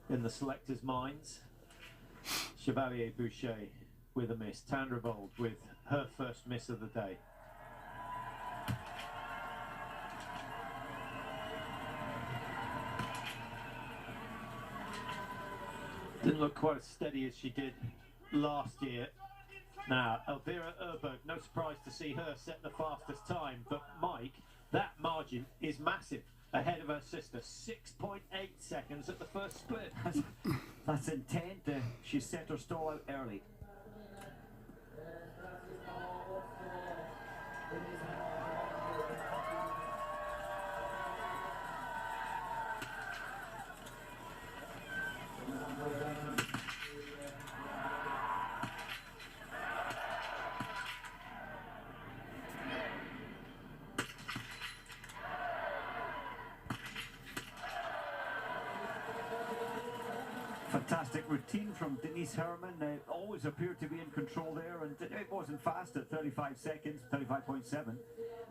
in the selectors' minds. Chevalier Boucher with a miss. Tandrevold with her first miss of the day. Didn't look quite as steady as she did last year. Now, Elvira Erberg, no surprise to see her set the fastest time, but Mike, that margin is massive ahead of her sister. 6.8 seconds at the first split. That's intent. She set her stall out early. Fantastic routine from Denise Herrmann. Always appeared to be in control there, and it wasn't fast at 35 seconds, 35.7.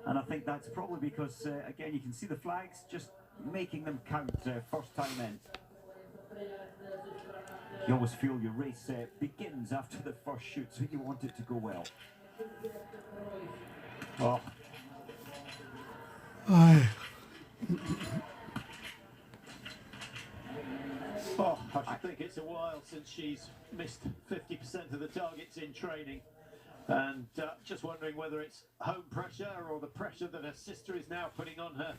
And I think that's probably because, again, you can see the flags just making them count first time in. You always feel your race begins after the first shoot, so you want it to go well. Oh. Oh, I should think it's a while since she's missed 50% of the targets in training. And just wondering whether it's home pressure or the pressure that her sister is now putting on her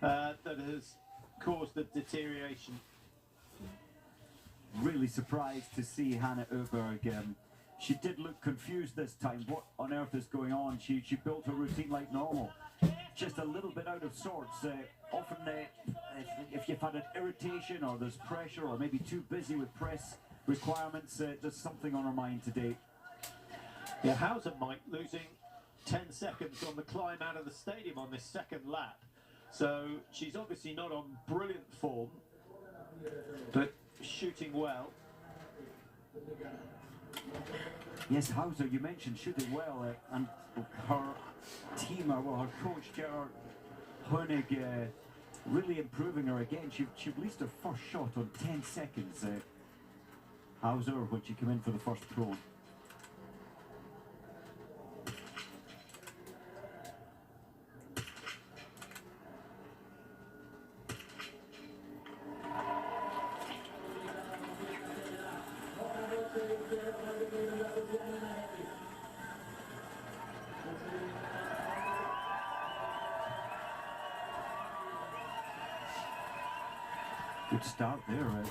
that has caused the deterioration. Really surprised to see Hannah Öberg. She did look confused this time. What on earth is going on? She built her routine like normal. Just a little bit out of sorts. Often if you've had an irritation or there's pressure or maybe too busy with press requirements, there's something on her mind today. Yeah, Hauser, Mike, losing 10 seconds on the climb out of the stadium on this second lap. So she's obviously not on brilliant form, but shooting well. Yes, Hauser, you mentioned shooting well, and her team, well, her coach, Gerard Honig, really improving her again. She released her first shot on 10 seconds. Hauser, when she came in for the first throw. Good start there.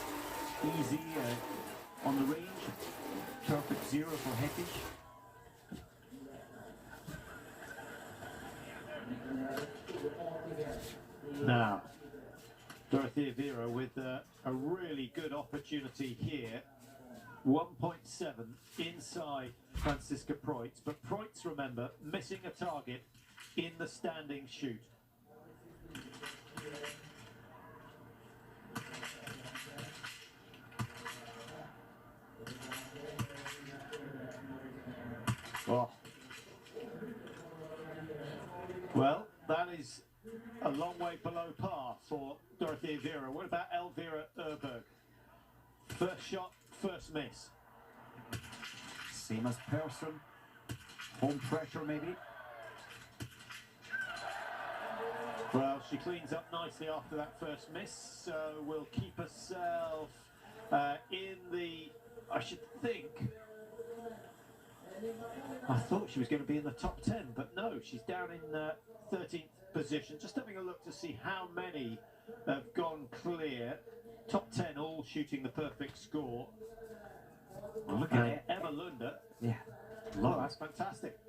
Easy on the range. Perfect zero for Heckish. Now, Dorothea Vera with a really good opportunity here. 1.7 inside Franziska Preutz, but Preutz, remember, missing a target in the standing shoot. Oh. Well, that is a long way below par for Dorothea Vera. What about Elvira Erberg? First shot, first miss. Same as Persson. Home pressure, maybe. Well, she cleans up nicely after that first miss, so we'll keep herself in the, I should think, I thought she was going to be in the top 10, but no, she's down in 13th position. Just having a look to see how many have gone clear. Top 10 all shooting the perfect score. Well, look at Emma Lunder. Yeah. Oh, that's fantastic.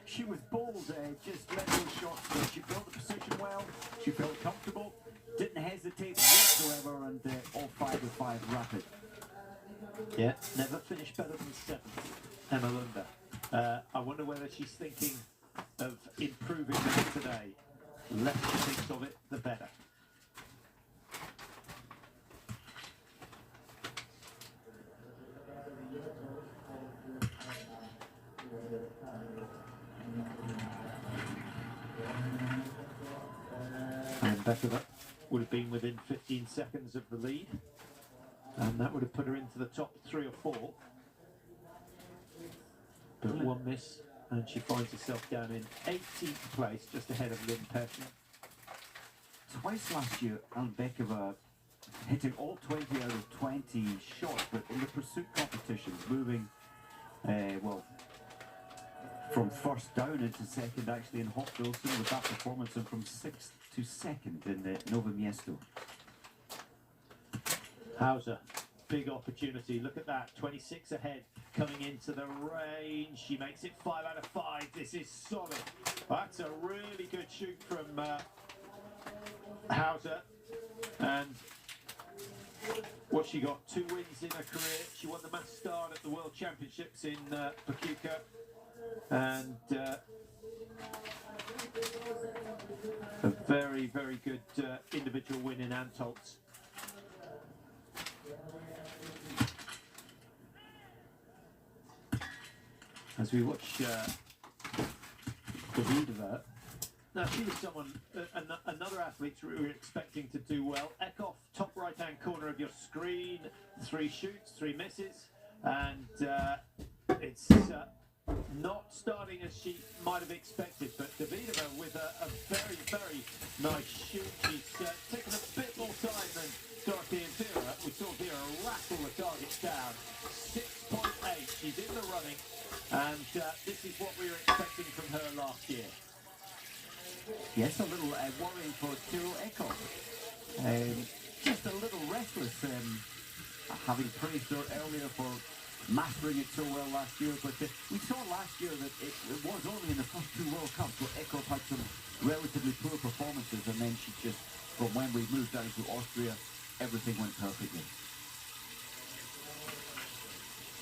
She was bold, just let those shots. She built the position well. She felt comfortable, didn't hesitate whatsoever, and all 5 of 5 rapid. Yeah, never finished better than 7th, Emma Lunder. I wonder whether she's thinking of improving that today. The less she thinks of it, the better. And better that would have been within 15 seconds of the lead. And that would have put her into the top 3 or 4. But one miss, and she finds herself down in 18th place, just ahead of Lynn Pearson. Twice last year, Albekova hitting all 20 out of 20 shots, but in the pursuit competitions, moving, well, from first down into second, actually, in Hop Wilson with that performance, and from 6th to 2nd in the Novo Miesto. Hauser, big opportunity. Look at that, 26 ahead, coming into the range. She makes it 5 out of 5. This is solid. That's a really good shoot from Hauser. And what she got, 2 wins in her career. She won the mass start at the World Championships in Pachuca. And a very, very good individual win in Antolz. As we watch Davidova, now she was someone, another athlete we were expecting to do well. Eckhoff, top right-hand corner of your screen, 3 shoots, 3 misses, and it's not starting as she might have expected, but Davidova with a very, very nice shoot. She's taken a bit more time than Dorothy and Vera. We saw Vera rattle the targets down. 6.8, she's in the running, and this is what we were expecting from her last year. Yes, a little worrying for Cyril Eckhoff. Just a little restless, having praised her earlier for mastering it so well last year, but we saw last year that it was only in the first 2 World Cups where Eckhoff had some relatively poor performances, and then she just, from when we moved down to Austria, everything went perfectly.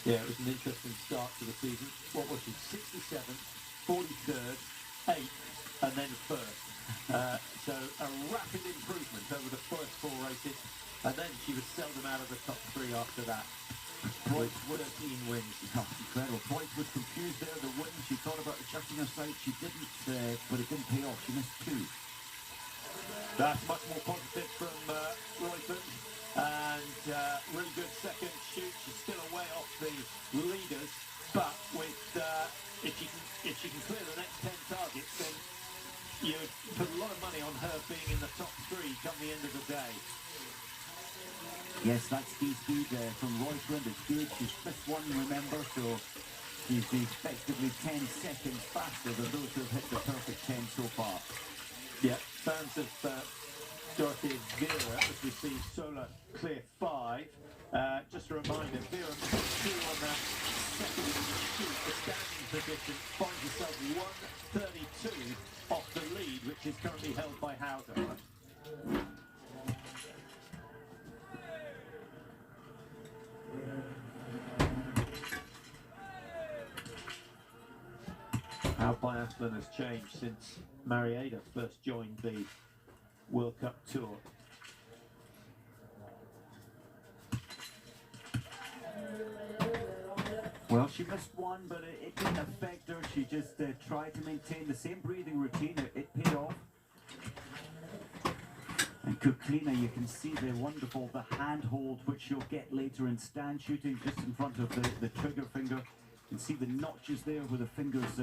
Yeah, it was an interesting start to the season. What was she? 67th, 43rd, 8th, and then 1st. So a rapid improvement over the first 4 races, and then she was seldom out of the top 3 after that. With 13 wins. Oh, incredible. Points was confused there. The win, she thought about adjusting her sight. She didn't, but it didn't pay off. She missed 2. That's much more positive from Royston. And really good second shoot. She's still away off the leaders, but with if she can clear the next 10 targets, then you put a lot of money on her being in the top 3 come the end of the day. Yes, that's the speed from Roysland. It's good. She's missed 1, remember, so she's effectively 10 seconds faster than those who have hit the perfect 10 so far. Yeah, fans of Dorothy and Vera, as we see Sola clear 5. Just a reminder, Vera missed 2 on that second shoot. The standing position finds herself 132 off the lead, which is currently held by Hauser. How biathlon has changed since Marietta first joined the World Cup Tour. Well, she missed 1, but it didn't affect her. She just tried to maintain the same breathing routine. It paid off. And Kuklina, you can see the handhold which she'll get later in stand shooting, just in front of the trigger finger. You can see the notches there where the fingers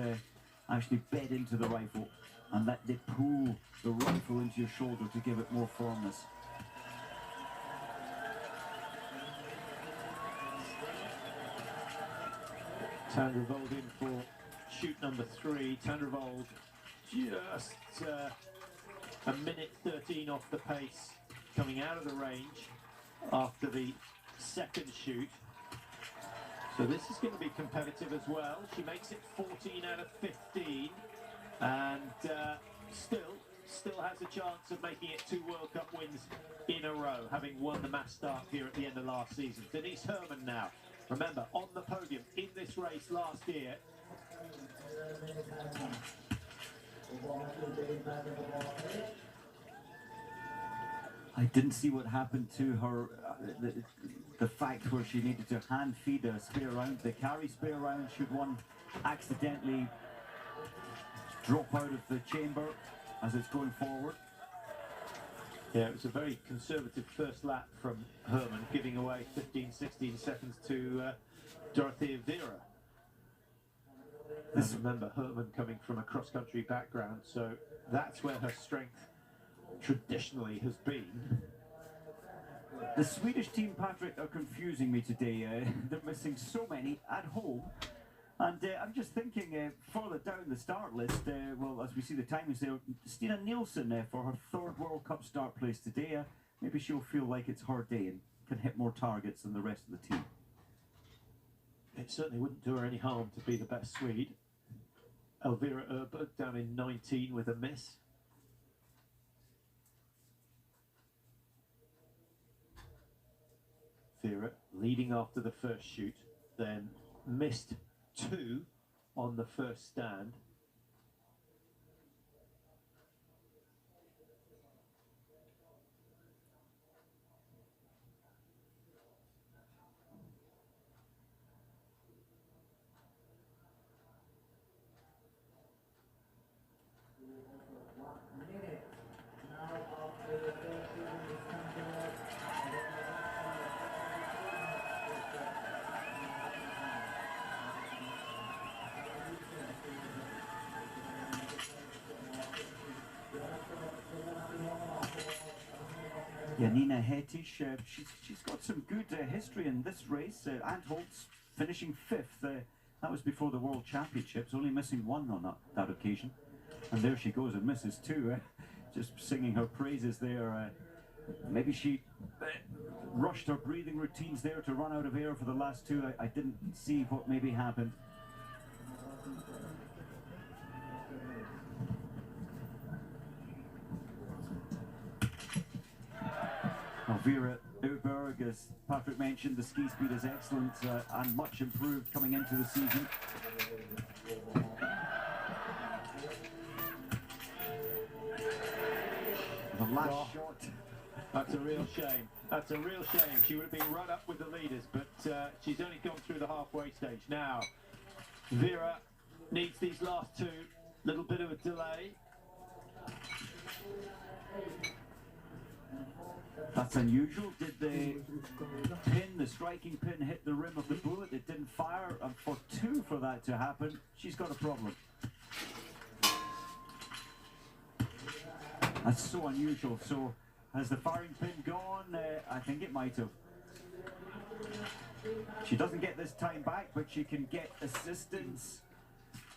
actually bed into the rifle, and that they pull the rifle into your shoulder to give it more firmness. Tandrevold in for shoot number 3. Tandrevold just a minute 13 off the pace coming out of the range after the second shoot. So this is going to be competitive as well. She makes it 14 out of 15, and still has a chance of making it 2 World Cup wins in a row, having won the mass start here at the end of last season. Denise Herrmann now, remember, on the podium in this race last year. I didn't see what happened to her, the fact where she needed to hand feed a spare round. The carry spare round, should one accidentally drop out of the chamber as it's going forward. Yeah, it was a very conservative first lap from Herman, giving away 15, 16 seconds to Dorothea Vera. And remember, Herman coming from a cross-country background, so that's where her strength traditionally has been. The Swedish team, Patrick, are confusing me today. They're missing so many at home. And I'm just thinking, further down the start list, well, as we see the timings there, Stina Nielsen for her third World Cup start place today. Maybe she'll feel like it's her day and can hit more targets than the rest of the team. It certainly wouldn't do her any harm to be the best Swede. Elvira Öberg down in 19 with a miss. Vera leading after the first shoot, then missed 2 on the first stand. Janina Hettich, she's got some good history in this race. Antholz finishing 5th. That was before the World Championships, only missing 1 on that occasion. And there she goes and misses 2. Just singing her praises there. Maybe she rushed her breathing routines there to run out of air for the last 2. I didn't see what maybe happened. Vera Öberg, as Patrick mentioned, the ski speed is excellent and much improved coming into the season. The last shot. That's a real shame. That's a real shame. She would have been right up with the leaders, but she's only gone through the halfway stage. Now, Vera needs these last 2. Little bit of a delay. That's unusual. Did the striking pin hit the rim of the bullet? It didn't fire, and for 2 for that to happen, she's got a problem. That's so unusual. So, has the firing pin gone? I think it might have. She doesn't get this time back, but she can get assistance.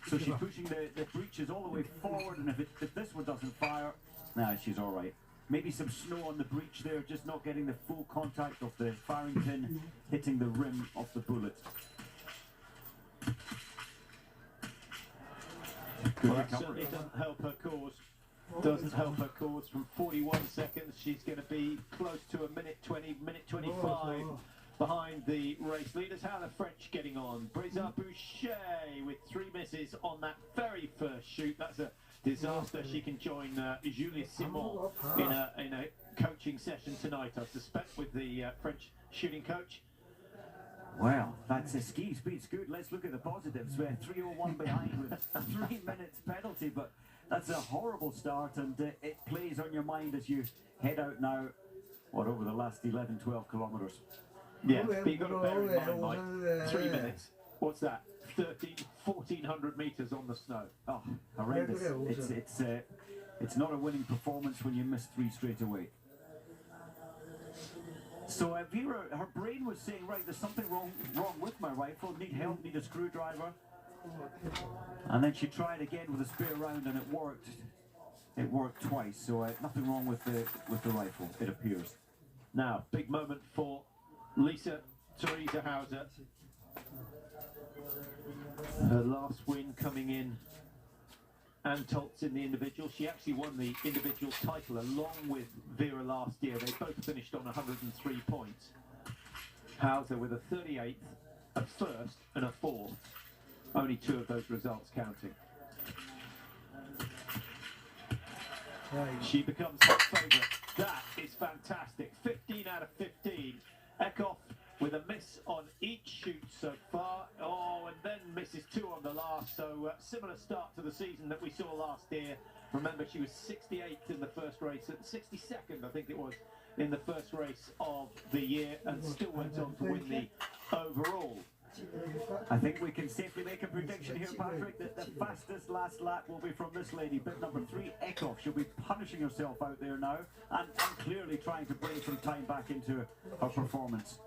So she's pushing the breeches all the way forward, and if this one doesn't fire, nah, she's all right. Maybe some snow on the breech there, just not getting the full contact of the firing pin hitting the rim of the bullet. Well, that certainly doesn't help her cause. Doesn't help her cause. From 41 seconds, she's going to be close to a minute 20, minute 25 behind the race leaders. How are the French getting on? Brézard Boucher with 3 misses on that very first shoot. That's a disaster. She can join Julie Simon in a coaching session tonight, I suspect, with the French shooting coach. Well, that's a ski speed's good. Let's look at the positives. We're 3:01 behind with 3 minutes penalty, but that's a horrible start, and it plays on your mind as you head out now, over the last 11, 12 kilometres. Yeah, but you've got to bear in mind, Mike, 3 minutes. What's that? 1,400 metres on the snow. Oh, horrendous. It's not a winning performance when you miss 3 straight away. So Vera, her brain was saying, right, there's something wrong with my rifle, need help, need a screwdriver. And then she tried again with a spare round, and it worked. It worked twice, so nothing wrong with the rifle, it appears. Now, big moment for Lisa Theresa Hauser. Her last win coming in Antholz in the individual. She actually won the individual title along with Vera last year. They both finished on 103 points. Hauser with a 38th, a 1st and a 4th. Only 2 of those results counting. She becomes the favourite. That is fantastic. 15 out of 15. Eckhoff with a miss on each shoot so far. Oh, and then miss misses 2 on the last, so similar start to the season that we saw last year. Remember, she was 68th in the first race, 62nd I think it was, in the first race of the year, and still went on to win the overall. I think we can safely make a prediction here, Patrick, that the fastest last lap will be from this lady, bib number 3, Eckhoff. She'll be punishing herself out there now, and clearly trying to bring some time back into her performance.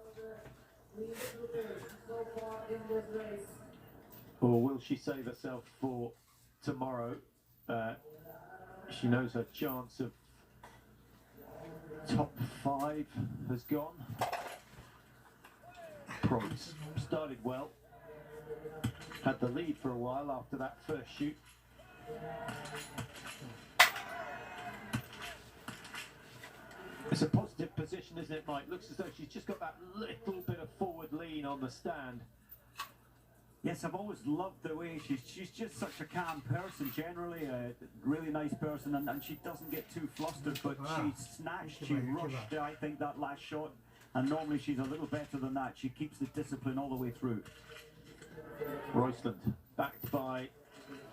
Or will she save herself for tomorrow? She knows her chance of top 5 has gone. Probably started well, had the lead for a while after that first shoot. It's a positive position, isn't it, Mike? Looks as though she's just got that little bit of forward lean on the stand. Yes, I've always loved the way she's just such a calm person generally, a really nice person, and she doesn't get too flustered, but she snatched, she rushed, I think, that last shot, and normally she's a little better than that. She keeps the discipline all the way through. Roysland, backed by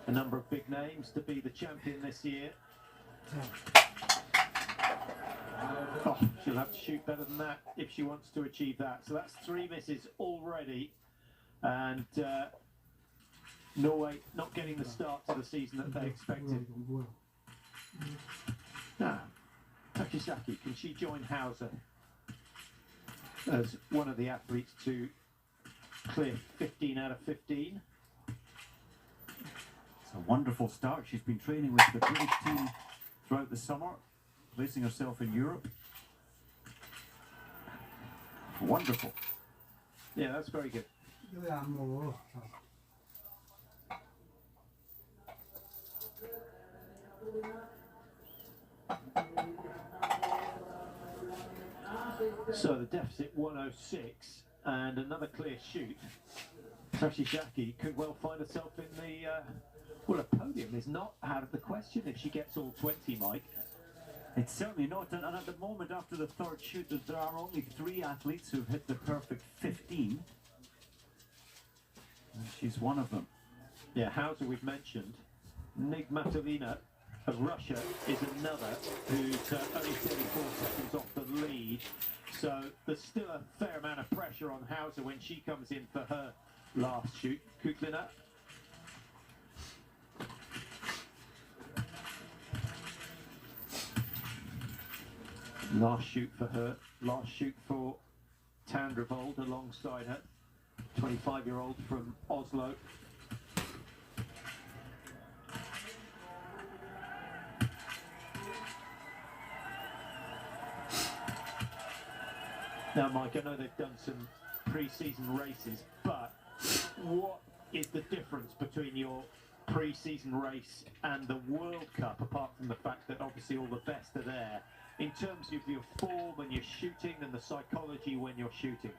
a number of big names to be the champion this year. Oh, she'll have to shoot better than that if she wants to achieve that. So that's 3 misses already. And Norway not getting the start to the season that they expected. Now, Takishaki, can she join Hauser as one of the athletes to clear 15 out of 15? It's a wonderful start. She's been training with the British team throughout the summer, placing herself in Europe. Wonderful. Yeah, that's very good. So the deficit 106 and another clear shoot. Takishaki could well find herself in the well, a podium is not out of the question if she gets all 20, Mike. It's certainly not, and at the moment after the third shoot there are only 3 athletes who've hit the perfect 15. And she's one of them. Yeah, Hauser we've mentioned. Nigmatovina of Russia is another who's only 34 seconds off the lead. So there's still a fair amount of pressure on Hauser when she comes in for her last shoot. Kuklina. Last shoot for her. Last shoot for Tandrevold alongside her. 25-year-old from Oslo. Now, Mike, I know they've done some pre-season races, but what is the difference between your pre-season race and the World Cup, apart from the fact that obviously all the best are there, in terms of your form and your shooting and the psychology when you're shooting?